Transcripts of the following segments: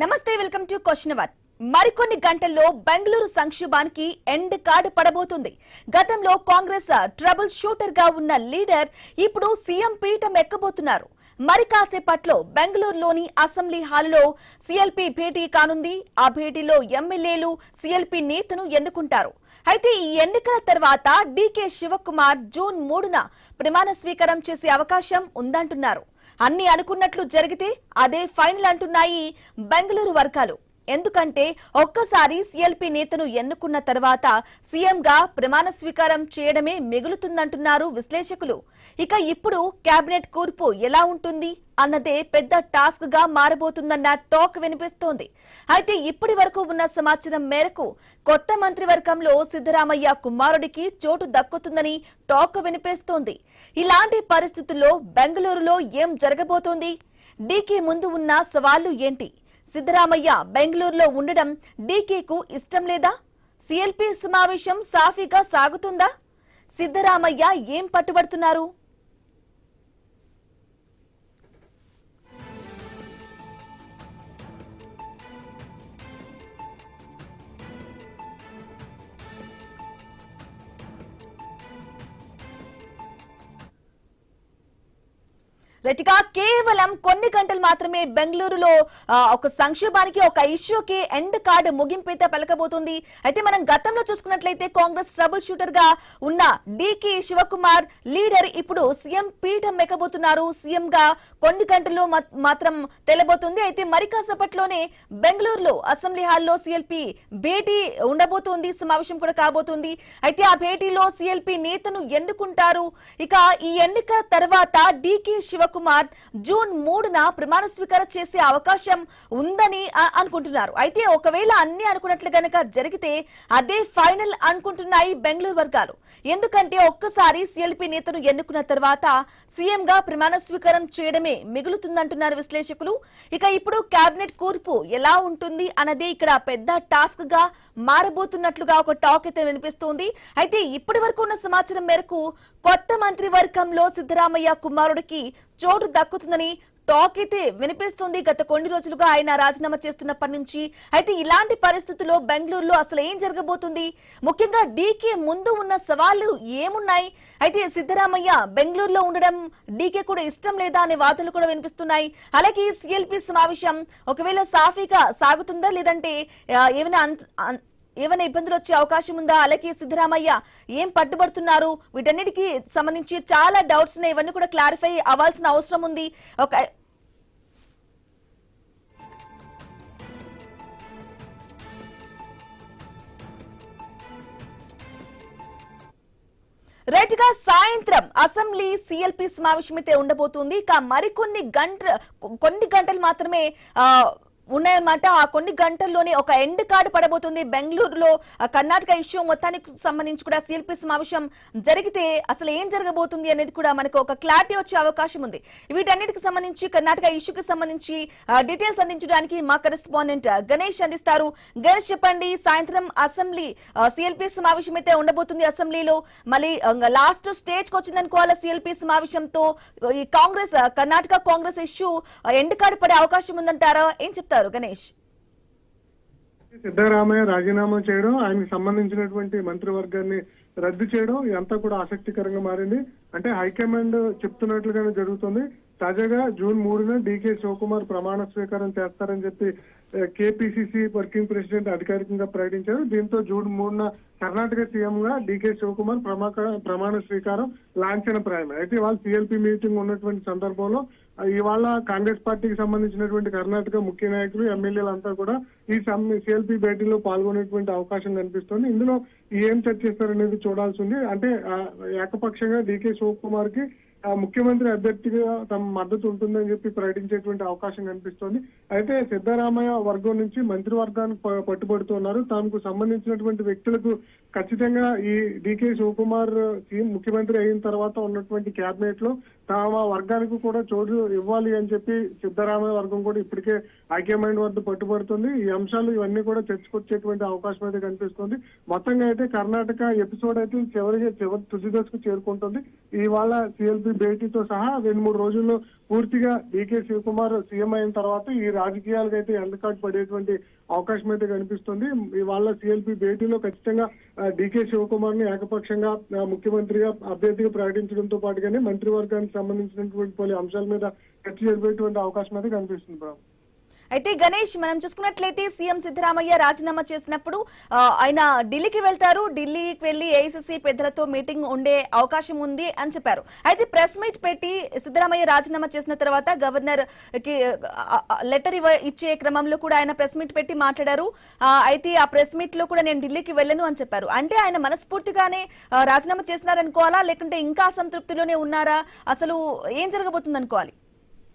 నమస్తే welcome to question hour. మరికొన్ని గంటల్లో బెంగళూరు సంక్షోభానికి ఎండ్ కార్డ్ పడబోతుంది. గతంలో కాంగ్రెస్ ట్రబుల్ షూటర్ గా ఉన్న లీడర్ ఇప్పుడు సీఎం పీఠం ఎక్కబోతున్నారు. మరి కాసేపట్లో బెంగళూరులోని అసెంబ్లీ హాలులో సీఎల్పీ భేటీ కానుంది. ఆ భేటీలో ఎమ్మెల్యేలు సీఎల్పీ నేతను ఎన్నుకుంటారు. అయితే ఈ ఎన్నికల తర్వాత డీకే శివకుమార్ జూన్ 3న ప్రమాణ స్వీకారం చేసే అవకాశం ఉందంటున్నారు. అన్ని అనుకున్నట్లు జరిగితే అదే ఫైనల్ అంటున్నాయి బెంగళూరు వర్గాలు. ఎందుకంటే ఒక్కసారి సీఎల్పీ నేతను ఎన్నుకున్న తర్వాత సీఎంగా ప్రమాణ స్వీకారం చేయడమే మిగులుతుందంటున్నారు విశ్లేషకులు. ఇక ఇప్పుడు కేబినెట్ కూర్పు ఎలా ఉంటుంది అన్నదే పెద్ద టాస్క్ గా మారబోతుందన్న టాక్ వినిపిస్తోంది. అయితే ఇప్పటి వరకు ఉన్న సమాచారం మేరకు కొత్త మంత్రివర్గంలో సిద్ధరామయ్య కుమారుడికి చోటు దక్కుతుందని టాక్ వినిపిస్తోంది. ఇలాంటి పరిస్థితుల్లో బెంగళూరులో ఏం జరగబోతోంది? డీకే ముందు ఉన్న సవాళ్లు ఏంటి? సిద్ధరామయ్య బెంగళూరులో ఉండడం డీకేకు ఇష్టం లేదా? సీఎల్పీ సమావేశం సాఫీగా సాగుతుందా? సిద్ధరామయ్య ఏం పట్టుబడుతున్నారు? రెటిగా కేవలం కొన్ని గంటలు మాత్రమే బెంగళూరులో ఒక సంక్షోభానికి, ఒక ఇష్యూకి ఎండ్ కార్డు ముగింపైతే పలకబోతుంది. అయితే మనం గతంలో చూసుకున్నట్లయితే కాంగ్రెస్ ట్రబుల్ షూటర్ గా ఉన్న డీకే శివకుమార్ లీడర్ ఇప్పుడు సీఎం పీఠం ఎక్కబోతున్నారు. సీఎం గా కొన్ని గంటల్లో మాత్రం తెలబోతుంది. అయితే మరి కాసేపట్లోనే బెంగళూరులో అసెంబ్లీ హాల్లో సీఎల్పీ భేటీ ఉండబోతోంది. సమావేశం కూడా కాబోతుంది. అయితే ఆ భేటీలో సీఎల్పీ నేతను ఎన్నుకుంటారు. ఇక ఈ ఎన్నిక తర్వాత డీకే శివకుమార్ జూన్ 3న ప్రమాణ స్వీకారం చేసే అవకాశం ఉందని అనుకుంటున్నారు. అయితే ఒకవేళ అన్ని అనుకున్నట్లు గనక జరిగితే అదే ఫైనల్ అనుకుంటున్నాయి బెంగళూరు వర్గాలు. ఎందుకంటే ఒక్కసారి సీఎల్పీ నేతను ఎన్నుకున్న తర్వాత సీఎం గా ప్రమాణ స్వీకారం చేయడమే మిగులుతుందంటున్నారు విశ్లేషకులు. ఇక ఇప్పుడు కేబినెట్ కూర్పు ఎలా ఉంటుంది అన్నదే ఇక్కడ పెద్ద టాస్క్ గా మారబోతున్నట్లుగా ఒక టాక్ అయితే వినిపిస్తోంది. అయితే ఇప్పటి వరకు ఉన్న సమాచారం మేరకు కొత్త మంత్రివర్గంలో సిద్ధరామయ్య కుమారుడికి చోటు దక్కుతుందని టాక్ అయితే వినిపిస్తుంది. గత కొన్ని రోజులుగా ఆయన రాజీనామా చేస్తున్నప్పటి నుంచి. అయితే ఇలాంటి పరిస్థితుల్లో బెంగళూరులో అసలు ఏం జరగబోతుంది? ముఖ్యంగా డీకే ముందు ఉన్న సవాళ్లు ఏమున్నాయి? అయితే సిద్ధరామయ్య బెంగళూరులో ఉండడం డీకే కూడా ఇష్టం లేదా అనే వార్తలు కూడా వినిపిస్తున్నాయి. అలాగే సీఎల్పీ సమావేశం ఒకవేళ సాఫీగా సాగుతుందా, లేదంటే ఏమైనా ఇబ్బందులు వచ్చే అవకాశం ఉందా? అలాగే సిద్ధరామయ్య ఏం పట్టుబడుతున్నారు? వీటన్నిటికీ సంబంధించి చాలా డౌట్స్ ఉన్నాయి. ఇవన్నీ కూడా క్లారిఫై అవ్వాల్సిన అవసరం ఉంది. రైట్ గా సాయంత్రం అసెంబ్లీ సీఎల్పీ సమావేశం అయితే ఉండబోతుంది. ఇక మరికొన్ని గంటలు మాత్రమే ఉన్నాయన్నమాట. ఆ కొన్ని గంటల్లోనే ఒక ఎండ్ కార్డు పడబోతుంది. బెంగళూరులో కర్ణాటక ఇష్యూ మొత్తానికి సంబంధించి కూడా సీఎల్పీ సమావేశం జరిగితే అసలు ఏం జరగబోతుంది అనేది కూడా మనకు ఒక క్లారిటీ వచ్చే అవకాశం ఉంది. వీటన్నిటికి సంబంధించి, కర్ణాటక ఇష్యూకి సంబంధించి డీటెయిల్స్ అందించడానికి మా కరెస్పాండెంట్ గణేష్ అందిస్తారు. గణేష్, చెప్పండి, సాయంత్రం అసెంబ్లీ సీఎల్పీ సమావేశం అయితే ఉండబోతుంది. అసెంబ్లీలో మళ్ళీ లాస్ట్ స్టేజ్ కి వచ్చిందనుకోవాలి. సీఎల్పీ సమావేశంతో ఈ Karnataka Congress issue end card పడే అవకాశం ఉందంటారా? ఏం చెప్తారు గణేష్? సిద్ధరామయ్య రాజీనామా చేయడం, ఆయనకు సంబంధించినటువంటి మంత్రివర్గాన్ని రద్దు చేయడం ఇదంతా కూడా ఆసక్తికరంగా మారింది. అంటే హైకమాండ్ చెప్తున్నట్లుగానే జరుగుతుంది. తాజాగా జూన్ 3న డీకే శివకుమార్ ప్రమాణ స్వీకారం చేస్తారని చెప్పి కేపీసీసీ వర్కింగ్ ప్రెసిడెంట్ అధికారికంగా ప్రకటించారు. దీంతో జూన్ 3న కర్ణాటక సీఎం గా డీకే శివకుమార్ ప్రమాణ స్వీకారం లాంఛనప్రాయం. అయితే వాళ్ళు సీఎల్పీ మీటింగ్ ఉన్నటువంటి సందర్భంలో ఇవాళ కాంగ్రెస్ పార్టీకి సంబంధించినటువంటి కర్ణాటక ముఖ్య నాయకులు, ఎమ్మెల్యేలంతా కూడా ఈ సీఎల్పీ భేటీలో పాల్గొనేటువంటి అవకాశం కనిపిస్తుంది. ఇందులో ఏం చర్చిస్తారనేది చూడాల్సి ఉంది. అంటే ఏకపక్షంగా డీకే శివకుమార్ కి ముఖ్యమంత్రి అభ్యర్థిగా తమ మద్దతు ఉంటుందని చెప్పి ప్రకటించేటువంటి అవకాశం కనిపిస్తోంది. అయితే సిద్ధరామయ్య వర్గం నుంచి మంత్రివర్గానికి పట్టుబడుతున్నారు. తమకు సంబంధించినటువంటి వ్యక్తులకు ఖచ్చితంగా ఈ డీకే శివకుమార్ సీఎం ముఖ్యమంత్రి అయిన తర్వాత ఉన్నటువంటి కేబినెట్ లో తమ వర్గానికి కూడా చోటు ఇవ్వాలి అని చెప్పి సిద్ధరామయ్య వర్గం కూడా ఇప్పటికే హైకమాండ్ వద్ద పట్టుబడుతుంది. ఈ అంశాలు ఇవన్నీ కూడా చర్చకొచ్చేటువంటి అవకాశం అయితే కనిపిస్తుంది. మొత్తంగా అయితే కర్ణాటక ఎపిసోడ్ అయితే చివరి తుది దశకు చేరుకుంటుంది. ఇవాళ సిఎల్పి భేటీతో సహా 2-3 రోజుల్లో పూర్తిగా డీకే శివకుమార్ సీఎం అయిన తర్వాత ఈ రాజకీయాలకు అయితే ఎండకాటు పడేటువంటి అవకాశం అయితే కనిపిస్తుంది. ఇవాళ సిఎల్పి భేటీలో ఖచ్చితంగా డీకే శివకుమార్ ని ఏకపక్షంగా ముఖ్యమంత్రిగా అభ్యర్థిగా ప్రకటించడంతో పాటుగానే మంత్రివర్గానికి సంబంధించినటువంటి పలు అంశాల మీద చర్చ జరిపేటువంటి అవకాశం అయితే కనిపిస్తుంది. బాబు అయితే గణేష్, మనం చూసుకున్నట్లయితే సీఎం సిద్ధరామయ్య రాజీనామా చేసినప్పుడు ఆయన ఢిల్లీకి వెళ్తారు. ఢిల్లీకి వెళ్లి ఏఐసీసీ పెద్దలతో మీటింగ్ ఉండే అవకాశం ఉంది అని చెప్పారు. అయితే ప్రెస్ మీట్ పెట్టి సిద్ధరామయ్య రాజీనామా చేసిన తర్వాత గవర్నర్ కి లెటర్ ఇచ్చే క్రమంలో కూడా ఆయన ప్రెస్ మీట్ పెట్టి మాట్లాడారు. అయితే ఆ ప్రెస్ మీట్ లో కూడా నేను ఢిల్లీకి వెళ్ళను అని చెప్పారు. అంటే ఆయన మనస్ఫూర్తిగానే రాజీనామా చేస్తున్నారనుకోవాలా, లేకుంటే ఇంకా అసంతృప్తిలోనే ఉన్నారా? అసలు ఏం జరగబోతుంది అనుకోవాలి?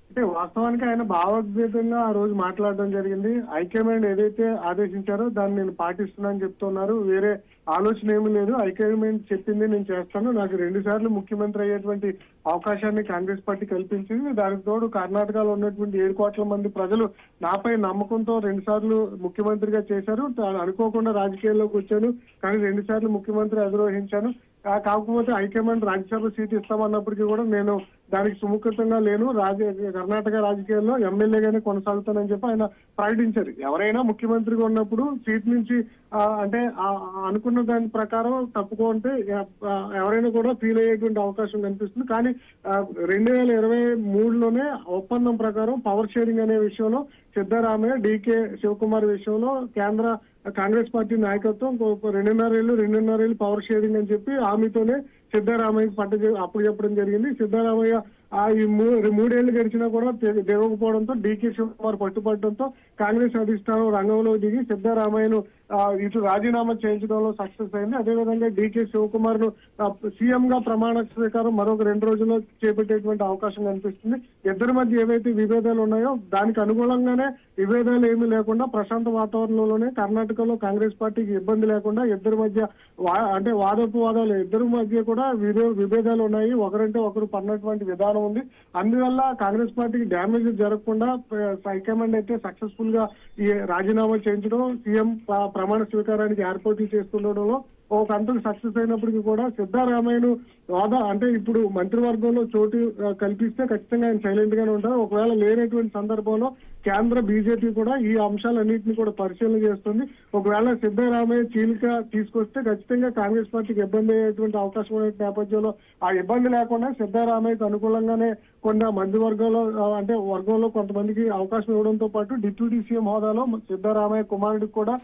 అంటే వాస్తవానికి ఆయన భావోద్వేగంగా ఆ రోజు మాట్లాడడం జరిగింది. హైకమాండ్ ఏదైతే ఆదేశించారో దాన్ని నేను పాటిస్తున్నానని చెప్తున్నారు. వేరే ఆలోచన ఏమీ లేదు. హైకమాండ్ చెప్పింది నేను చేస్తాను. నాకు 2 సార్లు ముఖ్యమంత్రి అయ్యేటువంటి అవకాశాన్ని కాంగ్రెస్ పార్టీ కల్పించింది. దానికి తోడు కర్ణాటకలో ఉన్నటువంటి 7 కోట్ల మంది ప్రజలు నాపై నమ్మకంతో 2 సార్లు ముఖ్యమంత్రిగా చేశారు. అనుకోకుండా రాజకీయాల్లోకి వచ్చాను, కానీ 2 సార్లు ముఖ్యమంత్రి అధిరోహించాను. కాకపోతే హైకమాండ్ రాజ్యసభ సీట్ ఇస్తామన్నప్పటికీ కూడా నేను దానికి సుముఖతంగా లేను. కర్ణాటక రాజకీయాల్లో ఎమ్మెల్యేగానే కొనసాగుతానని చెప్పి ఆయన ప్రకటించారు. ఎవరైనా ముఖ్యమంత్రిగా ఉన్నప్పుడు సీట్ నుంచి అంటే అనుకున్న దాని ప్రకారం తప్పుకుంటే ఎవరైనా కూడా ఫీల్ అయ్యేటువంటి అవకాశం కనిపిస్తుంది. కానీ 2023లోనే ఒప్పందం ప్రకారం పవర్ షేరింగ్ అనే విషయంలో సిద్ధరామయ్య డీకే శివకుమార్ విషయంలో కేంద్ర కాంగ్రెస్ పార్టీ నాయకత్వం 2.5 ఏళ్ళు పవర్ షేరింగ్ అని చెప్పి హామీతోనే సిద్ధరామయ్య అప్పుడు చెప్పడం జరిగింది. సిద్ధరామయ్య ఈ 3 ఏళ్లు గడిచినా కూడా దిగకపోవడంతో డీకే శివకుమార్ పట్టుబట్టడంతో కాంగ్రెస్ అధిష్టానం రంగంలో దిగి సిద్ధరామయ్యను ఇటు రాజీనామా చేయించడంలో సక్సెస్ అయింది. అదేవిధంగా డీకే శివకుమార్ ను సీఎం గా ప్రమాణ స్వీకారం మరొక 2 రోజుల్లో చేపట్టేటువంటి అవకాశం కనిపిస్తుంది. ఇద్దరి మధ్య ఏవైతే విభేదాలు ఉన్నాయో దానికి అనుగుణంగానే విభేదాలు ఏమీ లేకుండా ప్రశాంత వాతావరణంలోనే కర్ణాటకలో కాంగ్రెస్ పార్టీకి ఇబ్బంది లేకుండా ఇద్దరి మధ్య అంటే వాదోపవాదాలు ఇద్దరి మధ్య కూడా విభేదాలు ఉన్నాయి. ఒకరంటే ఒకరు పడినటువంటి విధానం ఉంది. అందువల్ల కాంగ్రెస్ పార్టీకి డ్యామేజ్ జరగకుండా హైకమాండ్ అయితే సక్సెస్ఫుల్ గా ఈ రాజీనామా చేయించడం, సీఎం ప్రమాణ స్వీకారానికి ఏర్పాట్లు చేస్తుండడంలో ఒక అంతకు సక్సెస్ అయినప్పటికీ కూడా సిద్ధరామయ్యను అంటే ఇప్పుడు మంత్రివర్గంలో చోటు కల్పిస్తే ఖచ్చితంగా ఆయన సైలెంట్ గానే ఉంటారు. ఒకవేళ లేనటువంటి సందర్భంలో కేంద్ర బీజేపీ కూడా ఈ అంశాలన్నింటినీ కూడా పరిశీలన చేస్తుంది. ఒకవేళ సిద్ధరామయ్య చీలిక తీసుకొస్తే ఖచ్చితంగా కాంగ్రెస్ పార్టీకి ఇబ్బంది అయ్యేటువంటి అవకాశం ఉన్న నేపథ్యంలో ఆ ఇబ్బంది లేకుండా సిద్ధరామయ్యకు అనుకూలంగానే కొన్ని మంత్రివర్గంలో అంటే వర్గంలో కొంతమందికి అవకాశం ఇవ్వడంతో పాటు డిప్యూటీ సీఎం హోదాలో సిద్ధరామయ్య కుమారుడికి కూడా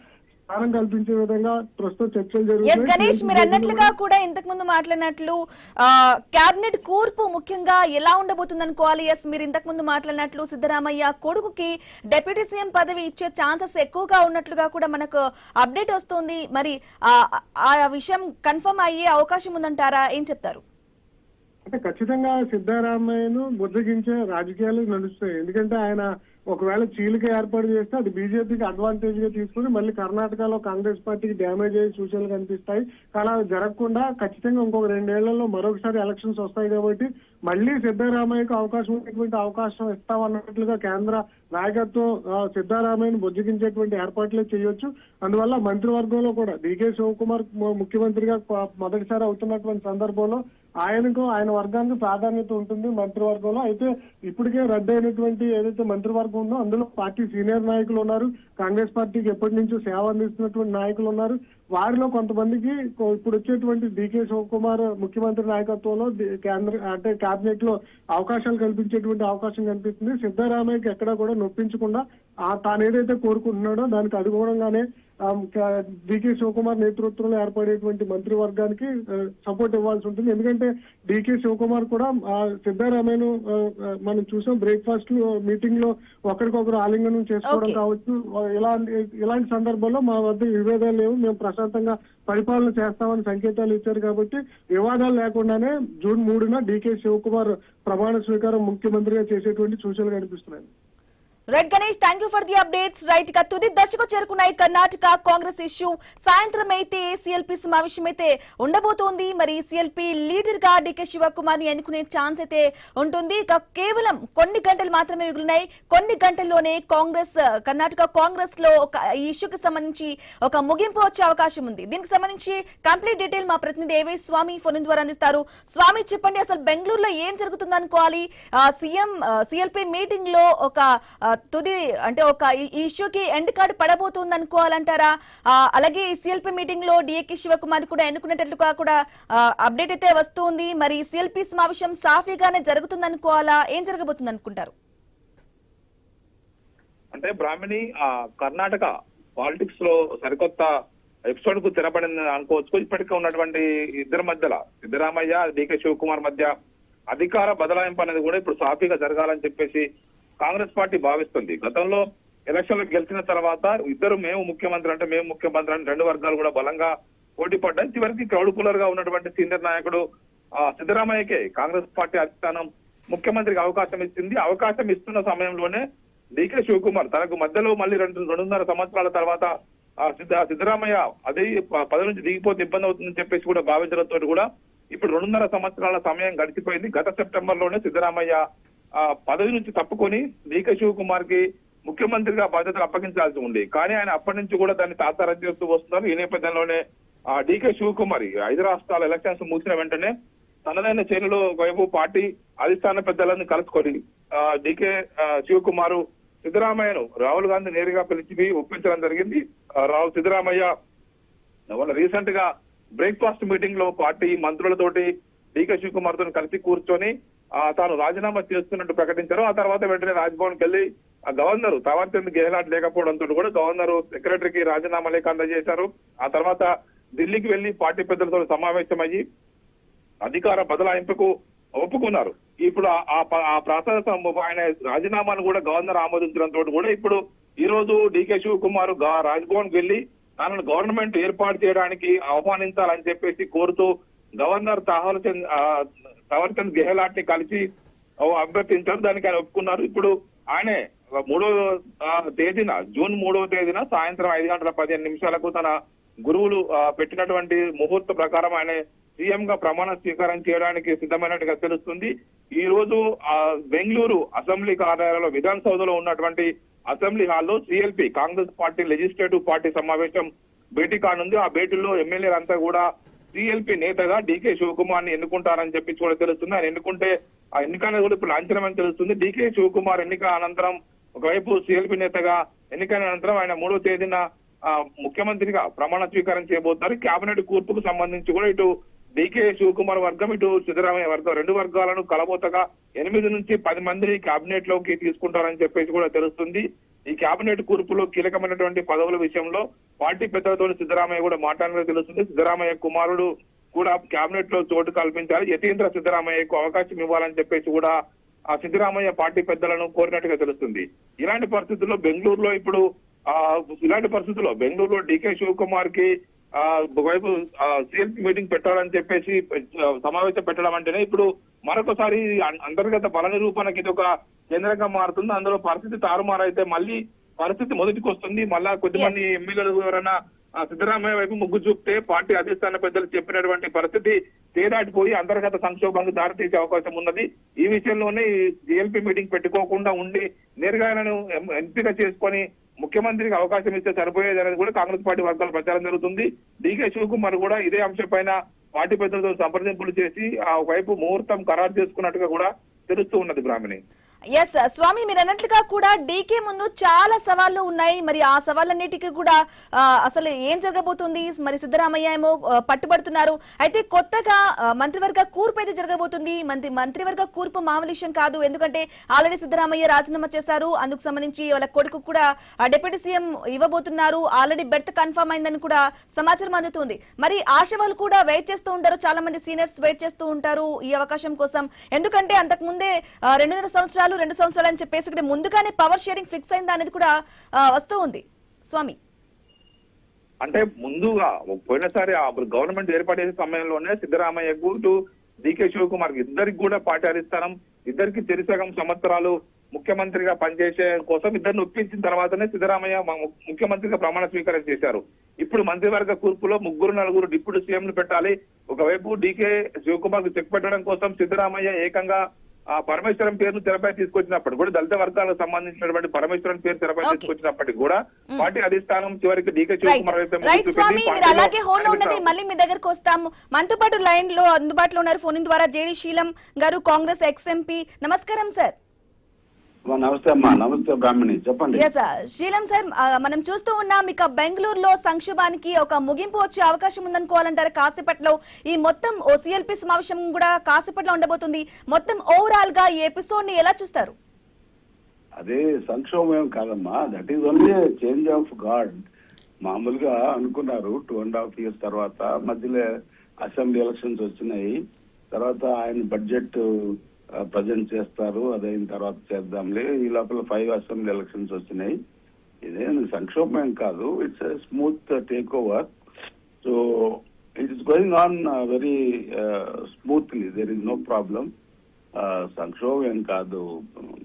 స్థానం కల్పించే విధంగా ప్రస్తుతం చర్చలు జరుగుతున్నాయి. గణేష్, మీరు అన్నట్లుగా కూడా ఇంతకు ముందు మాట్లాడినట్లు కేబినెట్ కూర్పు ముఖ్యంగా ఎలా ఉండబోతుంది అనుకోవాలి? మీరు ఇంతకు ముందు మాట్లాడినట్లు సిద్ధరామయ్య కొడుకుకి డిప్యూటీ సీఎం పదవి ఇచ్చే ఛాన్సెస్ ఎక్కువగా ఉన్నట్లుగా కూడా మనకు అప్డేట్ వస్తుంది. మరి ఆ విషయం కన్ఫర్మ్ అయ్యే అవకాశం ఉందంటారా? ఏం చెప్తారు? అంటే ఖచ్చితంగా సిద్ధరామయ్యను బుద్ధగించే రాజకీయాలు నడుస్తాయి. ఎందుకంటే ఆయన ఒకవేళ చీలిక ఏర్పాటు చేస్తే అది బీజేపీకి అడ్వాంటేజ్ గా తీసుకుని మళ్ళీ కర్ణాటకలో కాంగ్రెస్ పార్టీకి డ్యామేజ్ అయ్యే సూచనలు కనిపిస్తాయి. కానీ అది జరగకుండా ఖచ్చితంగా ఇంకొక 2 ఏళ్లలో మరొకసారి ఎలక్షన్స్ వస్తాయి కాబట్టి మళ్ళీ సిద్ధరామయ్యకు అవకాశం ఇస్తామన్నట్లుగా కేంద్ర నాయకత్వం సిద్ధరామయ్యను బుజ్జగించేటువంటి ఏర్పాట్లే చేయొచ్చు. అందువల్ల మంత్రివర్గంలో కూడా డీకే శివకుమార్ ముఖ్యమంత్రిగా మొదటిసారి అవుతున్నటువంటి సందర్భంలో ఆయన వర్గానికి ప్రాధాన్యత ఉంటుంది మంత్రివర్గంలో. అయితే ఇప్పటికే రద్దయినటువంటి ఏదైతే మంత్రివర్గం ఉందో అందులో పార్టీ సీనియర్ నాయకులు ఉన్నారు, కాంగ్రెస్ పార్టీకి ఎప్పటి నుంచో సేవ అందిస్తున్నటువంటి నాయకులు ఉన్నారు. వారిలో కొంతమందికి ఇప్పుడు వచ్చేటువంటి డీకే శివకుమార్ ముఖ్యమంత్రి నాయకత్వంలో అంటే కేబినెట్ లో అవకాశాలు కల్పించేటువంటి అవకాశం కనిపిస్తుంది. సిద్ధరామయ్యకి ఎక్కడా కూడా నొప్పించకుండా తాను ఏదైతే కోరుకుంటున్నాడో దానికి అనుగుణంగానే డీకే శివకుమార్ నేతృత్వంలో ఏర్పడేటువంటి మంత్రివర్గానికి సపోర్ట్ ఇవ్వాల్సి ఉంటుంది. ఎందుకంటే డీకే శివకుమార్ కూడా సిద్ధరామయ్యను మనం చూసాం బ్రేక్ఫాస్ట్ మీటింగ్ లో ఒకరికొకరు ఆలింగనం చేసుకోవడం కావచ్చు. ఇలాంటి సందర్భంలో మా వద్ద విభేదాలు లేవు, మేము ప్రశాంతంగా పరిపాలన చేస్తామని సంకేతాలు ఇచ్చారు. కాబట్టి వివాదాలు లేకుండానే జూన్ 3న డీకే శివకుమార్ ప్రమాణ స్వీకారం ముఖ్యమంత్రిగా చేసేటువంటి సూచనలు కనిపిస్తున్నాయి. Right Ganesh, thank you for the updates. Right గా తుది దశకు చేరుకున్నాయి కర్ణాటక కాంగ్రెస్ ఇష్యూ. సాయంత్రం అయితే సిఎల్పి సమావేశం అయితే ఉండబోతోంది. మరి సిఎల్పి లీడర్ గా డికే శివకుమార్ ని ఎన్నుకునే ఛాన్స్ అయితే ఉంటుంది. ఇక కేవలం కొన్ని గంటలు మాత్రమే మిగిలినాయి. కొన్ని గంటల్లోనే కర్ణాటక కాంగ్రెస్ లో ఈ ఇష్యూకి సంబంధించి ఒక ముగింపు వచ్చే అవకాశం ఉంది. దీనికి సంబంధించి కంప్లీట్ డీటెయిల్ మా ప్రతినిధి ఏవై స్వామి ఫోన్ ద్వారా అందిస్తారు. స్వామి, చెప్పండి, అసలు బెంగళూరులో ఏం జరుగుతుంది అనుకోవాలి? సిఎల్పి మీటింగ్ లో ఒక తుది అంటే ఒక ఇష్యూకి ఎండ్ కార్డు పడబోతుంది అనుకోవాలంటారా? అలాగే సిఎల్పి మీటింగ్ లో డికే శివకుమార్ కూడా ఎన్నుకునేటట్లుగా కూడా అప్డేట్ అయితే వస్తుంది. మరి సిఎల్పి సమావేశం సాఫీగానే జరుగుతుంది అనుకోవాలా? ఏం జరగబోతుంది అనుకుంటారు? అంటే బ్రాహ్మణి కర్ణాటక పాలిటిక్స్ లో సరికొత్త ఎపిసోడ్ కు తెరపడింది అనుకోవచ్చు. ఇప్పటికే ఉన్నటువంటి ఇద్దరి మధ్యలో సిద్ధరామయ్య, డికే శివకుమార్ మధ్య అధికార బదలాయింపు అనేది కూడా ఇప్పుడు సాఫీగా జరగాలని చెప్పేసి కాంగ్రెస్ పార్టీ భావిస్తుంది. గతంలో ఎలక్షన్ లో గెలిచిన తర్వాత ఇద్దరు మేము ముఖ్యమంత్రి అని రెండు వర్గాలు కూడా బలంగా పోటీ పడ్డాయి. చివరికి క్రౌడ్ కూలర్ గా ఉన్నటువంటి సీనియర్ నాయకుడు సిద్ధరామయ్యకే కాంగ్రెస్ పార్టీ అధిష్టానం ముఖ్యమంత్రికి అవకాశం ఇచ్చింది. అవకాశం ఇస్తున్న సమయంలోనే డికే శివకుమార్ తనకు మధ్యలో మళ్ళీ 2.5 సంవత్సరాల తర్వాత సిద్ధరామయ్య అదే పదవి నుంచి దిగిపోతే ఇబ్బంది అవుతుందని చెప్పేసి కూడా భావించడంతో కూడా ఇప్పుడు 2.5 సంవత్సరాల సమయం గడిచిపోయింది. గత సెప్టెంబర్ లోనే సిద్ధరామయ్య పదవి నుంచి తప్పుకొని డికే శివకుమార్ కి ముఖ్యమంత్రిగా బాధ్యతలు అప్పగించాల్సి ఉంది. కానీ ఆయన అప్పటి నుంచి కూడా దాన్ని తాతారం చేస్తూ వస్తున్నారు. ఈ నేపథ్యంలోనే డికే శివకుమార్ 5 రాష్ట్రాల ఎలక్షన్స్ ముగిసిన వెంటనే తనదైన చర్యలో వైపు పార్టీ అధిష్టాన పెద్దలను కలుసుకొని డికే శివకుమార్ సిద్ధరామయ్యను రాహుల్ గాంధీ నేరుగా పిలిచి ఒప్పించడం జరిగింది. సిద్ధరామయ్య వాళ్ళ రీసెంట్ గా బ్రేక్ఫాస్ట్ మీటింగ్ లో పార్టీ మంత్రులతోటి డికే శివకుమార్ తో కలిసి కూర్చొని తాను రాజీనామా చేస్తున్నట్టు ప్రకటించారు. ఆ తర్వాత వెంటనే రాజ్భవన్ కి వెళ్లి గవర్నర్ తావర్చంద్ గెహ్లాట్ లేకపోవడంతో కూడా గవర్నర్ సెక్రటరీకి రాజీనామా లేఖ అందజేశారు. ఆ తర్వాత ఢిల్లీకి వెళ్లి పార్టీ పెద్దలతో సమావేశమయ్యి అధికార బదలాయింపుకు ఒప్పుకున్నారు. ఇప్పుడు ఆ ప్రాసెస్ ఆయన రాజీనామాను కూడా గవర్నర్ ఆమోదించడంతో కూడా ఇప్పుడు ఈ రోజు డికే శివకుమార్ రాజ్భవన్ కి వెళ్లి తనను గవర్నమెంట్ ఏర్పాటు చేయడానికి ఆహ్వానించాలని చెప్పేసి కోరుతూ గవర్నర్ తావర్చంద్ గెహ్లాట్ ని కలిసి అభ్యర్థించారు. దానికి ఆయన ఒప్పుకున్నారు. ఇప్పుడు ఆయనే 3వ తేదీన జూన్ 3వ తేదీన సాయంత్రం 5:15 తన గురువులు పెట్టినటువంటి ముహూర్త ప్రకారం ఆయన సీఎం గా ప్రమాణ స్వీకారం చేయడానికి సిద్ధమైనట్టుగా తెలుస్తుంది. ఈ రోజు బెంగళూరు అసెంబ్లీ కార్యాలయంలో విధాన సౌధలో ఉన్నటువంటి అసెంబ్లీ హాల్లో CLP Congress party legislative party సమావేశం భేటీ కానుంది. ఆ భేటీలో ఎమ్మెల్యేలంతా కూడా సిఎల్పి నేతగా డికే శివకుమార్ ని ఎన్నుకుంటారని చెప్పి కూడా తెలుస్తుంది. ఆయన ఎన్నుకుంటే ఆ ఎన్నిక అనేది కూడా ఇప్పుడు లాంఛనమని తెలుస్తుంది. డికే శివకుమార్ ఎన్నిక అనంతరం ఒకవైపు సిఎల్పి నేతగా ఎన్నికైన అనంతరం ఆయన 3వ తేదీన ముఖ్యమంత్రిగా ప్రమాణ స్వీకారం చేయబోతున్నారు. కేబినెట్ కూర్పుకు సంబంధించి కూడా ఇటు డికే శివకుమార్ వర్గం, ఇటు సిద్ధరామయ్య వర్గం రెండు వర్గాలను కలబోతగా 8 నుంచి 10 మందిని కేబినెట్ లోకి తీసుకుంటారని చెప్పేసి కూడా తెలుస్తుంది. ఈ కేబినెట్ కూర్పులో కీలకమైనటువంటి పదవుల విషయంలో పార్టీ పెద్దలతో సిద్ధరామయ్య కూడా మాట్లాడినట్టు తెలుస్తుంది. సిద్ధరామయ్య కుమారుడు కూడా కేబినెట్ లో చోటు కల్పించాలి, యతీంద్ర సిద్ధరామయ్యకు అవకాశం ఇవ్వాలని చెప్పేసి కూడా ఆ సిద్ధరామయ్య పార్టీ పెద్దలను కోరినట్టుగా తెలుస్తుంది. ఇలాంటి పరిస్థితుల్లో బెంగళూరులో డికే శివకుమార్ కి ఒకవైపు సిఎల్పి మీటింగ్ పెట్టాలని చెప్పేసి సమావేశం పెట్టడం అంటేనే ఇప్పుడు మరొకసారి అంతర్గత బల నిరూపణకి ఇది ఒక కేంద్రంగా మారుతుంది. అందులో పరిస్థితి తారుమారైతే మళ్ళీ పరిస్థితి మొదటికి వస్తుంది. మళ్ళా కొద్దిమంది ఎమ్మెల్యేలు ఎవరైనా సిద్ధరామయ్య వైపు మొగ్గు చూపితే పార్టీ అధిష్టాన పెద్దలు చెప్పినటువంటి పరిస్థితి తేదాటిపోయి అంతర్గత సంక్షోభానికి దారితీసే అవకాశం ఉన్నది. ఈ విషయంలోనే సిఎల్పి మీటింగ్ పెట్టుకోకుండా ఉండి నేరుగా ఆయనను ఎంపిక చేసుకొని ముఖ్యమంత్రికి అవకాశం ఇస్తే సరిపోయేది అనేది కూడా కాంగ్రెస్ పార్టీ వర్గాల ప్రచారం జరుగుతుంది. డికే శివకుమార్ కూడా ఇదే అంశం పైన పార్టీ పెద్దలతో సంప్రదింపులు చేసి ఆ వైపు ముహూర్తం ఖరారు చేసుకున్నట్టుగా కూడా తెలుస్తూ ఉన్నది. బ్రాహ్మణి, ఎస్ స్వామి, మీరు అన్నట్లుగా కూడా డీకే ముందు చాలా సవాళ్లు ఉన్నాయి. మరి ఆ సవాళ్ళన్నిటికీ కూడా అసలు ఏం జరగబోతుంది? మరి సిద్ధరామయ్య ఏమో పట్టుబడుతున్నారు. అయితే కొత్తగా మంత్రివర్గ కూర్పు అయితే జరగబోతుంది. మంత్రివర్గ కూర్పు మామూలు విషయం కాదు. ఎందుకంటే ఆల్రెడీ సిద్ధరామయ్య రాజీనామా చేశారు. అందుకు సంబంధించి వాళ్ళ కొడుకు కూడా డిప్యూటీ సీఎం ఇవ్వబోతున్నారు. ఆల్రెడీ బెర్త్ కన్ఫర్మ్ అయిందని కూడా సమాచారం అందుతుంది. మరి ఆశవాళ్ళు కూడా వెయిట్ చేస్తూ ఉంటారు. చాలా మంది సీనియర్స్ వెయిట్ చేస్తూ ఉంటారు ఈ అవకాశం కోసం. ఎందుకంటే అంతకు ముందే 2 సంవత్సరాలు 2 సంవత్సరాలు అని చెప్పేసి ఇక్కడ ముందుగానే పవర్ షేరింగ్ ఫిక్స్ అయిందా అనేది కూడా వస్తూ ఉంది. స్వామి, అంటే ముందుగా పోయినసారి గవర్నమెంట్ ఏర్పాటు చేసే సమయంలోనే సిద్ధరామయ్యకు డికే శివకుమార్ ఇద్దరికి కూడా పార్టీ అధిష్టానం ఇద్దరికి చెరిసగం సంవత్సరాలు ముఖ్యమంత్రిగా పనిచేసే కోసం ఇద్దరిని ఒప్పించిన తర్వాతనే సిద్ధరామయ్య ముఖ్యమంత్రిగా ప్రమాణ స్వీకారం చేశారు. ఇప్పుడు మంత్రివర్గ కూర్పులో 3-4 డిప్యూటీ సీఎంలు పెట్టాలి. ఒకవైపు డీకే శివకుమార్ కు చెక్ పెట్టడం కోసం సిద్ధరామయ్య ఏకంగా పరమేశ్వరం పేరును తెరపై తీసుకొచ్చినప్పుడు కూడా దళిత వర్గాలకు సంబంధించినటువంటి పరమేశ్వరం పేరు తెరపై తీసుకొచ్చినప్పటికీ కూడా పార్టీ అధిష్టానం చివరికి డీకే శివకుమార్ రైట్ స్వామి, మీరు అలాగే హోల్డ్ లో ఉన్నది, మళ్ళీ మీ దగ్గరకు వస్తాము. మనతో పాటు లైన్ లో అందుబాటులో ఉన్నారు ఫోన్ ద్వారా జేడి శీలం గారు, కాంగ్రెస్ ఎక్స్ఎంపీ. నమస్కారం సార్. నమస్తే అమ్మా. నమస్తే బ్రాహ్మణి, చెప్పండి. శీలం సార్, మనం చూస్తూ ఉన్నాం ఇక బెంగళూరులో సంక్షోభానికి ఒక ముగింపు వచ్చే అవకాశం ఉందనుకోవాలంటారు. కాసేపట్లో ఈ మొత్తం సిఎల్పి సమావేశం కూడా కాసేపట్లో ఉండబోతుంది. మొత్తం ఓవరాల్ గా ఈ ఎపిసోడ్ ని ఎలా చూస్తారు? అదే సంక్షోభం కాదమ్మా, that is only change of God. మామూలుగా అనుకున్నారు 2.5 years తర్వాత, మధ్యలో అసెంబ్లీ ఎలక్షన్స్ వచ్చినాయి, తర్వాత ఆయన బడ్జెట్ ప్రజెంట్ చేస్తారు, అదైన తర్వాత చేద్దాంలే. ఈ లోపల 5 అసెంబ్లీ ఎలక్షన్స్ వచ్చినాయి. ఇదేం సంక్షోభం కాదు, it's smooth take over. So it is going on very smoothly, there is no problem. సంక్షోభం కాదు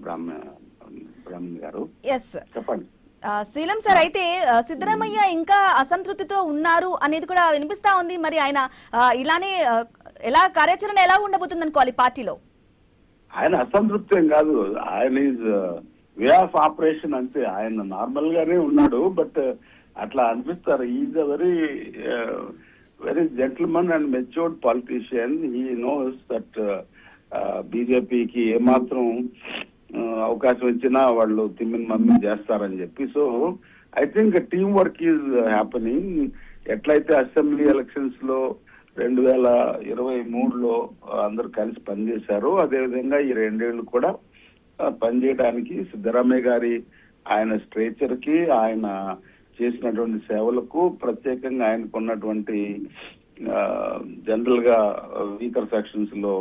బ్రాహ్మణ్ గారు. చెప్పండి. శీలం సార్, అయితే సిద్ధరామయ్య ఇంకా అసంతృప్తితో ఉన్నారు అనేది కూడా వినిపిస్తా ఉంది. మరి ఆయన ఇలానే ఎలా కార్యాచరణ ఎలా ఉండబోతుంది అనుకోవాలి పార్టీలో? ఆయన అసంతృప్తి ఏం కాదు, ఆయన ఈజ్ వే ఆఫ్ ఆపరేషన్ అంతే. ఆయన నార్మల్ గానే ఉన్నాడు, బట్ అట్లా అనిపిస్తారు. Is a very gentleman and matured politician. He knows that బీజేపీకి ఏమాత్రం అవకాశం ఇచ్చినా వాళ్ళు తిమ్మిని మమ్మీ చేస్తారని చెప్పి. So I think team work is happening. ఎట్లయితే అసెంబ్లీ ఎలక్షన్స్ లో 2023లో అందరూ కలిసి పనిచేశారు, అదేవిధంగా ఈ 2 ఏళ్లు కూడా పనిచేయడానికి సిద్ధరామయ్య గారి ఆయన స్ట్రేచర్ కి, ఆయన చేసినటువంటి సేవలకు, ప్రత్యేకంగా ఆయనకు ఉన్నటువంటి జనరల్ గా వీకర్ సెక్షన్స్ లో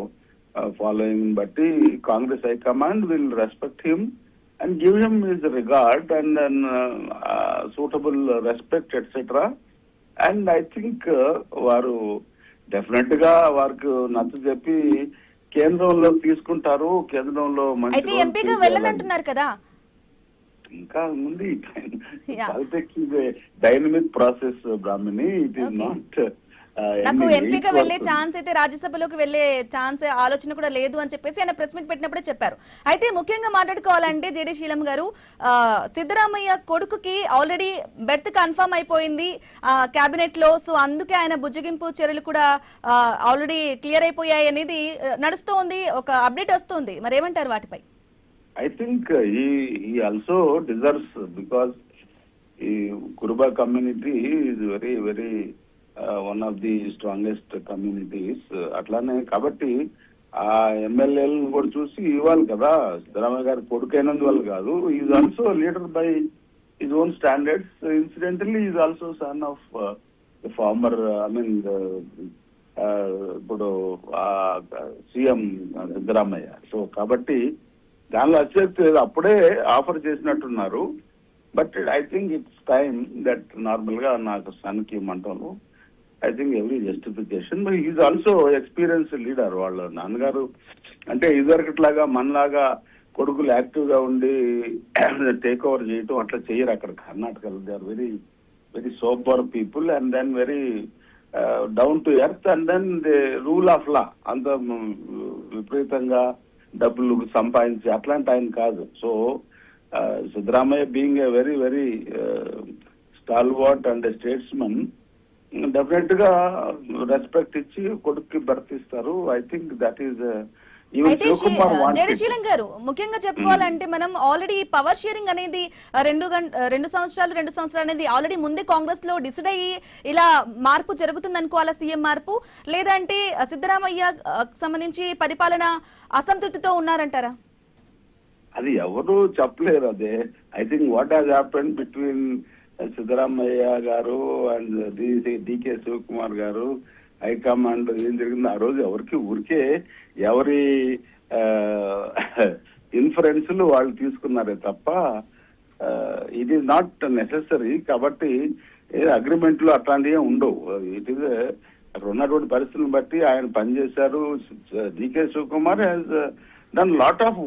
ఫాలోయింగ్ బట్టి Congress high command will respect him and give him his regard and suitable respect etcetera. And I think వారు డెఫినెట్ గా వారికి నచ్చ చెప్పి కేంద్రంలో తీసుకుంటారు. కేంద్రంలో మంచి ఎంపీగా వెళ్ళనంటున్నారు కదా, ఇంకా ఉంది. Politics is a dynamic process Brahmani. It is not నాకు ఎంపీగా వెళ్లే ఛాన్స్ అయితే రాజ్యసభలోకి వెళ్లే ఛాన్స్ ఆలోచన కూడా లేదు అని చెప్పేసి ఆయన ప్రెస్ మీట్ పెట్టినప్పుడే చెప్పారు. అయితే ముఖ్యంగా మాట్లాడుకోవాలంటే జేడీ శీలం గారు, సిద్ధరామయ్య కొడుకుకి ఆల్రెడీ బెర్త్ కన్ఫర్మ్ అయిపోయింది కేబినెట్ లో. సో అందుకే ఆయన బుజ్జగింపు చర్యలు కూడా ఆల్రెడీ క్లియర్ అయిపోయాయి అనేది నడుస్తూ ఉంది, ఒక అప్డేట్ వస్తుంది. మరి ఏమంటారు వాటిపై? ఐ థింక్ ఈ ఆల్సో డిజర్వ్స్, బికాస్ ఈ Kuruba community is very very one of the strongest communities. అట్లానే కాబట్టి ఆ ఎమ్మెల్యేలు కూడా చూసి ఇవ్వాలి కదా. సిద్ధరామయ్య గారి కొడుకైనందువల్ల కాదు, is also leader by his own standards. Incidentally is also son of former, I mean ఇప్పుడు సీఎం సిద్ధరామయ్య. సో కాబట్టి దానిలో అత్యక్తి అప్పుడే ఆఫర్ చేసినట్టున్నారు. But I think it's time that normal గా నాకు సన్కి ఇమ్మంటాను. I think every justification. But is also experience leader. వాళ్ళ నాన్నగారు అంటే ఇదివరకట్లాగా మనలాగా కొడుకులు యాక్టివ్ గా ఉండి టేక్ ఓవర్ చేయటం అట్లా చేయరు అక్కడ కర్ణాటకలో. They are very very sober people and then very down to earth and then they rule of law. అంత విపరీతంగా డబ్బులు సంపాదించి అట్లాంటి ఆయన కాదు. So Siddaramaiah being a very very stalwart and statesman, definite గా రెస్పెక్ట్ ఇచ్చి కొడుక్కి భర్తిస్తారు. I think that is. అయితే జేడీ శీలం గారు, ముఖ్యంగా చెప్పుకోవాలంటే మనం ఆల్రెడీ పవర్ షేరింగ్ అనేది 2 సంవత్సరాలు అనేది ఆల్రెడీ ముందే కాంగ్రెస్ లో డిసైడ్ అయ్యి ఇలా మార్పు జరుగుతుంది అనుకోవాలా, సీఎం మార్పు? లేదంటే సిద్ధరామయ్య సంబంధించి పరిపాలన అసంతృప్తితో ఉన్నారంటారా? అది ఎవరు చెప్పలేరు. అదే I think what has happened between Siddaramaiah గారు అండ్ డీకే శివకుమార్ గారు హైకమాండ్ ఏం జరిగింది ఆ రోజు ఎవరికి ఊరికే ఎవరి ఇన్ఫరెన్స్లు వాళ్ళు తీసుకున్నారే తప్ప ఇట్ ఈస్ నాట్ నెసెసరీ. కాబట్టి అగ్రిమెంట్లు అట్లాంటివి ఉండవు. ఇట్ ఈస్ అక్కడ ఉన్నటువంటి పరిస్థితులను బట్టి ఆయన పనిచేశారు. DK Shivakumar has done lot of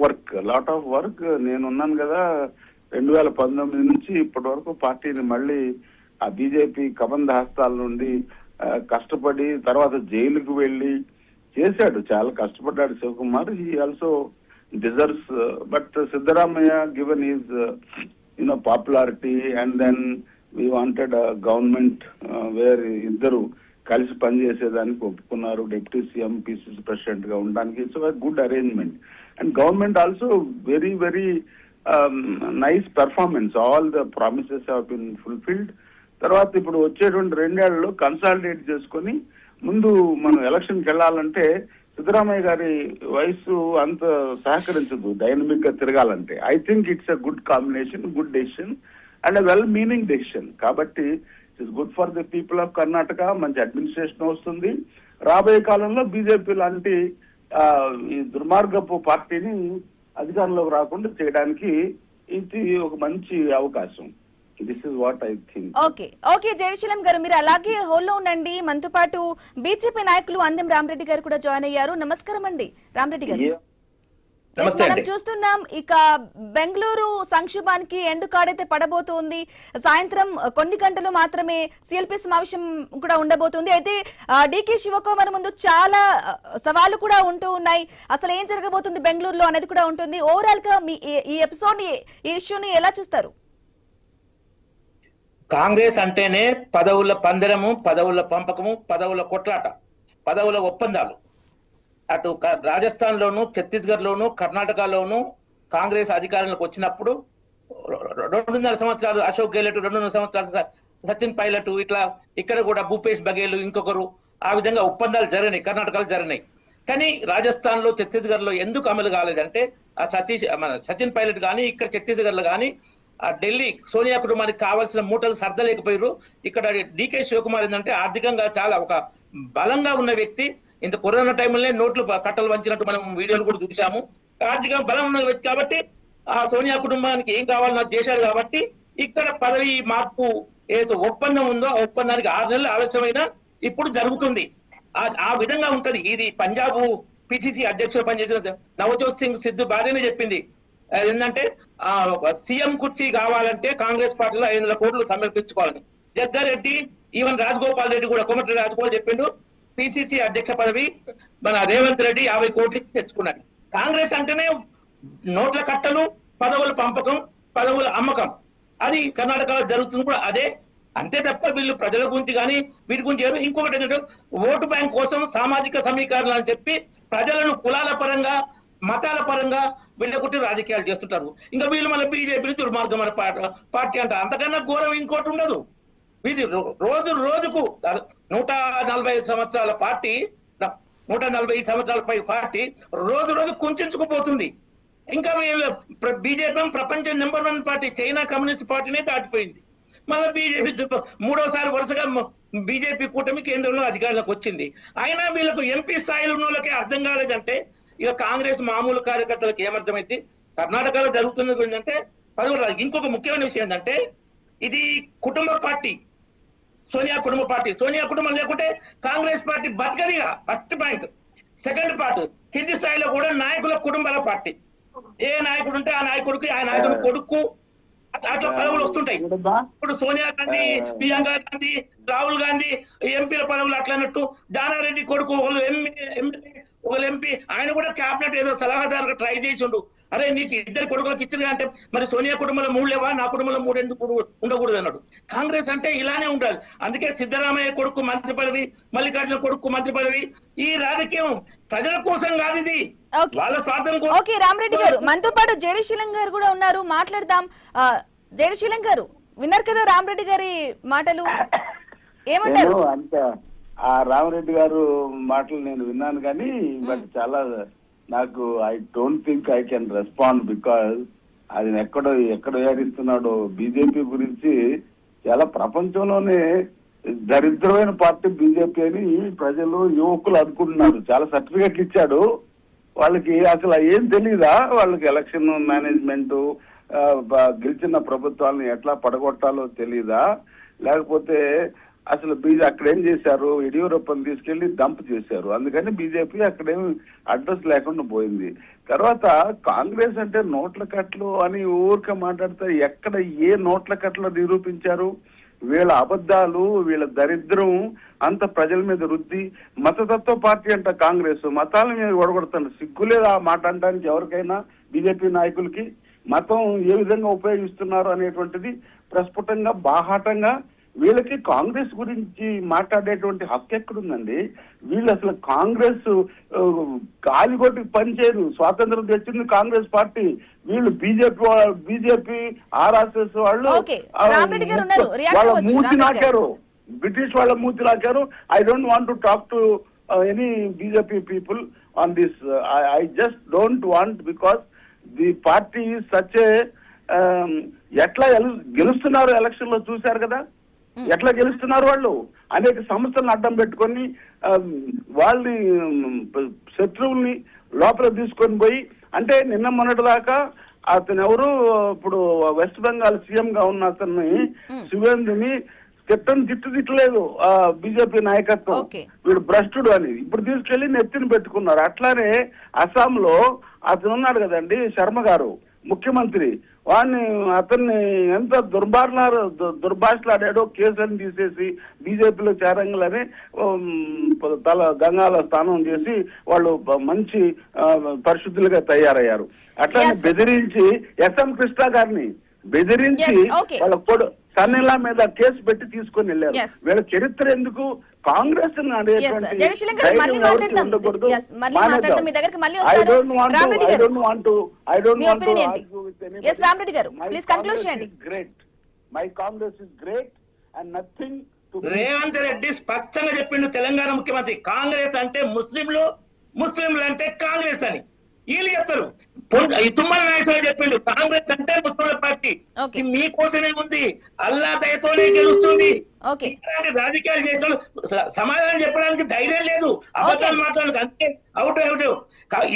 work. నేనున్నాను కదా 2019 నుంచి ఇప్పటి వరకు పార్టీని మళ్ళీ ఆ బీజేపీ కబంధ హస్తాల నుండి కష్టపడి తర్వాత జైలుకు వెళ్ళి చేశాడు, చాలా కష్టపడ్డాడు Shivakumar. He also deserves. But Siddaramaiah given his popularity and then we wanted government where ఇద్దరు కలిసి పనిచేసేదానికి ఒప్పుకున్నారు. డిప్యూటీ సీఎం పిసిసి ప్రెసిడెంట్ గా ఉండడానికి. It's a good arrangement and government also very very nice performance. All the promises have been fulfilled. తర్వాత ఇప్పుడు వచ్చేటువంటి 2 ఏళ్లలో consolidate చేసుకొని ముందు మనం ఎలక్షన్కి వెళ్ళాలంటే సిద్ధరామయ్య గారి వయసు అంత సహకరించదు డైనమిక్ గా తిరగాలంటే. I think it's a good combination, good decision and well meaning decision. కాబట్టి it's good for the people of Karnataka. మంచి అడ్మినిస్ట్రేషన్ వస్తుంది. రాబోయే కాలంలో బీజేపీ లాంటి ఈ దుర్మార్గపు పార్టీని అధికారంలోకి రాకుండా చేయడానికి ఇది ఒక మంచి అవకాశం. This is what I think. Okay Jayaseelam గారు, మీరు అలాగే హోల్లో ఉండండి. మనతో పాటు బీజేపీ నాయకులు అందెం రామరెడ్డి గారు కూడా జాయిన్ అయ్యారు. నమస్కారం అండి రామరెడ్డి గారు. మనం చూస్తున్నాం ఇక బెంగళూరు సంక్షోభానికి ఎండు కార్డైతే పడబోతోంది. సాయంత్రం కొన్ని గంటలు మాత్రమే సిఎల్పి సమావేశం కూడా ఉండబోతుంది. అయితే డికే శివకుమార్ ముందు చాలా సవాళ్లు కూడా ఉంటూ ఉన్నాయి. అసలు ఏం జరగబోతుంది బెంగళూరులో అనేది కూడా ఉంటుంది. ఓవరాల్ గా మీ ఈ ఎపిసోడ్ ఈ ఇష్యూని ఎలా చూస్తారు? కాంగ్రెస్ అంటేనే పదవుల పందెరము, పదవుల పంపకము, పదవుల కొట్లాట, పదవుల ఒప్పందాలు. అటు రాజస్థాన్ లోను, ఛత్తీస్గఢ్ లోను, కర్ణాటకలోను కాంగ్రెస్ అధికారంలోకి వచ్చినప్పుడు 2.5 సంవత్సరాలు అశోక్ గెహ్లోట్, 2.5 సంవత్సరాలు సచిన్ పైలట్, ఇట్లా ఇక్కడ కూడా భూపేష్ బఘేల్ ఇంకొకరు, ఆ విధంగా ఒప్పందాలు జరిగినాయి, కర్ణాటకలో జరిగినాయి. కానీ రాజస్థాన్ లో, ఛత్తీస్గఢ్ లో ఎందుకు అమలు కాలేదంటే ఆ సచిన్ పైలట్ కానీ ఇక్కడ ఛత్తీస్గఢ్ లో కానీ ఆ ఢిల్లీ సోనియా కుటుంబానికి కావాల్సిన మూటలు సర్దలేకపోయారు. ఇక్కడ డికే శివకుమార్ ఏంటంటే ఆర్థికంగా చాలా ఒక బలంగా ఉన్న వ్యక్తి. ఇంత కరోనా టైంలోనే నోట్లు కట్టలు వంచినట్టు మనం వీడియోలు కూడా చూసాము. ఆర్థికంగా బలం ఉన్న వ్యక్తి కాబట్టి ఆ సోనియా కుటుంబానికి ఏం కావాలో చేశారు. కాబట్టి ఇక్కడ పదవి మార్పు ఏదైతే ఒప్పందం ఉందో ఆ ఒప్పందానికి 6 నెలలు ఆలస్యమైనా ఇప్పుడు జరుగుతుంది. ఆ విధంగా ఉంటది. ఇది పంజాబ్ పిసిసి అధ్యక్షుడు పనిచేసిన నవజోత్ సింగ్ సిద్ధు భార్యనే చెప్పింది. ఏంటంటే సీఎం కుర్చీ కావాలంటే కాంగ్రెస్ పార్టీలో 500 కోట్లు సమర్పించుకోవాలని. జగ్గారెడ్డి, ఈవెన్ రాజగోపాల్ రెడ్డి కూడా, కోమటిరెడ్డి రాజగోపాల్ చెప్పిండు పిసిసి అధ్యక్ష పదవి మన రేవంత్ రెడ్డి 50 కోట్లు తెచ్చుకున్నాడు. కాంగ్రెస్ అంటేనే నోట్ల కట్టలు, పదవుల పంపకం, పదవుల అమ్మకం. అది కర్ణాటకలో జరుగుతుంది కూడా అదే. అంతే తప్ప వీళ్ళు ప్రజల గురించి కానీ వీటి గురించి ఎవరు. ఇంకొకటి ఏంటంటే ఓటు బ్యాంక్ కోసం సామాజిక సమీకరణలు అని చెప్పి ప్రజలను కులాల పరంగా, మతాల పరంగా వెళ్ళగొట్టి రాజకీయాలు చేస్తుంటారు. ఇంకా వీళ్ళు మళ్ళీ బీజేపీ దుర్మార్గమైన పార్టీ అంట. అంతకన్నా ఘోరం ఇంకోటి ఉండదు. ఇది రోజుకు 145 సంవత్సరాల పార్టీ, 140 సంవత్సరాల పార్టీ రోజు కుంచుకుపోతుంది. ఇంకా వీళ్ళు బీజేపీ ప్రపంచ నెంబర్ 1 పార్టీ, చైనా కమ్యూనిస్ట్ పార్టీనే దాటిపోయింది. మళ్ళీ బీజేపీ 3వసారి వరుసగా బీజేపీ కూటమి కేంద్రంలో అధికారంలోకి వచ్చింది. అయినా వీళ్ళకు ఎంపీ స్థాయిలో ఉన్న వాళ్ళకి అర్థం కాలేదంటే ఇక కాంగ్రెస్ మామూలు కార్యకర్తలకు ఏమర్థమైంది? కర్ణాటకలో జరుగుతున్నది ఏంటంటే పదవులు. ఇంకొక ముఖ్యమైన విషయం ఏంటంటే ఇది కుటుంబ పార్టీ, సోనియా కుటుంబ పార్టీ. సోనియా కుటుంబం లేకుంటే కాంగ్రెస్ పార్టీ బతకదిగా. First point. సెకండ్ పార్ట్, కింది స్థాయిలో కూడా నాయకుల కుటుంబాల పార్టీ. ఏ నాయకుడు ఉంటే ఆ నాయకుడికి, ఆ నాయకుడి కొడుకు అట్లా పదవులు వస్తుంటాయి. ఇప్పుడు సోనియా గాంధీ, ప్రియాంక గాంధీ, రాహుల్ గాంధీ ఎంపీల పదవులు అట్లన్నట్టు జానారెడ్డి కొడుకు ఒకళ్ళు ఎమ్మెల్యే, ఒకళ్ళు ఎంపీ. ఆయన కూడా క్యాబినెట్ ఏదో సలహాదారుగా ట్రై చేసిండు. అరే నీకు 2 కొడుకులకు ఇచ్చింది అంటే మరి సోనియా కుటుంబంలో 3 లేవా, నా కుటుంబంలో 3 ఎందుకు ఉండకూడదు అన్నాడు. కాంగ్రెస్ అంటే ఇలానే ఉండాలి. అందుకే సిద్ధరామయ్య కొడుకు మంత్రి పదవి, మల్లికార్జున కొడుకు మంత్రి పదవి. ఈ రాజకీయం ప్రజల కోసం కాదు, ఇది వాళ్ళ స్వార్థం కోసం. ఓకే రామరెడ్డి గారు, మనతో పాటు జయశీలం గారు కూడా ఉన్నారు, మాట్లాడదాం. జయశీలం గారు, విన్నారు కదా రామరెడ్డి గారి మాటలు, ఏమంటారు? అంత ఆ రామరెడ్డి గారు మాటలు నేను విన్నాను కానీ బట్ చాలా నాకు I don't think I can respond. Because అది ఎక్కడ ఏడిస్తున్నాడో బీజేపీ గురించి. చాలా ప్రపంచంలోనే దరిద్రమైన పార్టీ బీజేపీ అని ప్రజలు, యువకులు అనుకుంటున్నారు. చాలా సర్టిఫికెట్లు ఇచ్చాడు వాళ్ళకి. అసలు ఏం తెలీదా వాళ్ళకి? ఎలక్షన్ మేనేజ్మెంట్, గెలిచిన ప్రభుత్వాలను ఎట్లా పడగొట్టాలో తెలీదా? లేకపోతే అసలు అక్కడ ఏం చేశారు, యడియూరప్పని తీసుకెళ్లి డంప్ చేశారు. అందుకని బీజేపీ అక్కడేం అడ్రస్ లేకుండా పోయింది. తర్వాత కాంగ్రెస్ అంటే నోట్ల కట్లు అని ఊరికే మాట్లాడితే ఎక్కడ ఏ నోట్ల కట్లు నిరూపించారు? వీళ్ళ అబద్ధాలు, వీళ్ళ దరిద్రం అంత ప్రజల మీద రుద్ది, మతతత్వ పార్టీ అంట కాంగ్రెస్, మతాల మీద ఒడగొడుతుంది. సిగ్గులేదు ఆ మాట అనడానికి ఎవరికైనా? బీజేపీ నాయకులకి మతం ఏ విధంగా ఉపయోగిస్తున్నారు అనేటువంటిది ప్రస్ఫుటంగా బాహాటంగా వీళ్ళకి కాంగ్రెస్ గురించి మాట్లాడేటువంటి హక్కు ఎక్కడుందండి? వీళ్ళు అసలు కాంగ్రెస్ గాలిగొట్టి పనిచేయరు. స్వాతంత్రం తెచ్చింది కాంగ్రెస్ పార్టీ. వీళ్ళు బీజేపీ ఆర్ఎస్ఎస్ వాళ్ళు వాళ్ళ మూతి నాకారు, బ్రిటిష్ వాళ్ళ మూతి నాకారు. I don't want to talk to any BJP people on this. I just don't want, because the party is such a, ఎట్లా గెలుస్తున్నారు ఎలక్షన్ లో చూశారు కదా, ఎట్లా గెలుస్తున్నారు వాళ్ళు. అనేక సంస్థలను అడ్డం పెట్టుకొని వాళ్ళని శత్రువుల్ని లోపల తీసుకొని పోయి, అంటే నిన్న మొన్నటి దాకా అతను ఎవరు, ఇప్పుడు వెస్ట్ బెంగాల్ సీఎం గా ఉన్న అతన్ని శివేంద్రని తిట్టలేదు బీజేపీ నాయకత్వం, వీడు భ్రష్టుడు అని. ఇప్పుడు తీసుకెళ్లి నెత్తిని పెట్టుకున్నారు. అట్లానే అస్సాంలో అతను ఉన్నాడు కదండి, శర్మ గారు ముఖ్యమంత్రి, అతన్ని ఎంత దుర్భాషలాడాడో, కేసులను తీసేసి బీజేపీలో చేరంగానే తల గంగాల స్నానం చేసి వాళ్ళు మంచి పరిశుద్ధులుగా తయారయ్యారు. అట్లానే బెదిరించి ఎస్ఎం కృష్ణ గారిని బెదిరించి వాళ్ళ సన్నెల మీద కేసు పెట్టి తీసుకొని వెళ్ళారు. వీళ్ళ చరిత్ర ఎందుకు? కాంగ్రెస్ రేవంత్ రెడ్డి స్పష్టంగా చెప్పిండు, తెలంగాణ ముఖ్యమంత్రి, కాంగ్రెస్ అంటే ముస్లింలు అంటే కాంగ్రెస్ అని వీళ్ళు చెప్తారు. తుమ్మల నాగేశ్వరరావు చెప్పిండు, కాంగ్రెస్ అంటే ముస్లింల పార్టీ, మీకోసమే ఉంది, అల్లా దయతోనే గెలుస్తుంది. రాజకీయాలు చేసిన సమాధానం చెప్పడానికి ధైర్యం లేదు, అబద్ధాలు మాట్లాడడానికి అంతే అవుట్.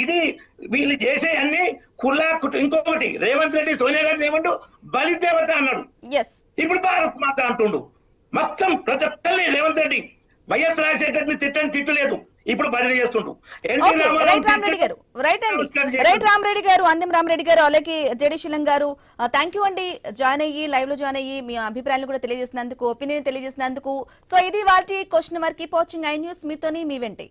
ఇది వీళ్ళు చేసే అన్ని కులా. ఇంకొకటి, రేవంత్ రెడ్డి సోనియా గాంధీ ఏమంటూ బలిదేవత అన్నాడు, ఇప్పుడు భారత్ మాత అంటుండు. మొత్తం ప్రతి ఒక్కరిని రేవంత్ రెడ్డి వైఎస్ రాజశేఖర్ తిట్టలేదు, ఇప్పుడు బదిలీ చేస్తుండ్రు. రైట్ రామరెడ్డి గారు, అందెం రామరెడ్డి గారు, అలాగే జేడి శీలం గారు, థ్యాంక్ యూ అండి. జాయిన్ అయ్యి లైవ్ లో జాయిన్ అయ్యి మీ అభిప్రాయాలు కూడా తెలియజేసినందుకు, ఒపీనియన్ తెలియజేసినందుకు. సో ఇది వాటి question mark. Keep watching I news. మీతోని మీ వెంటే.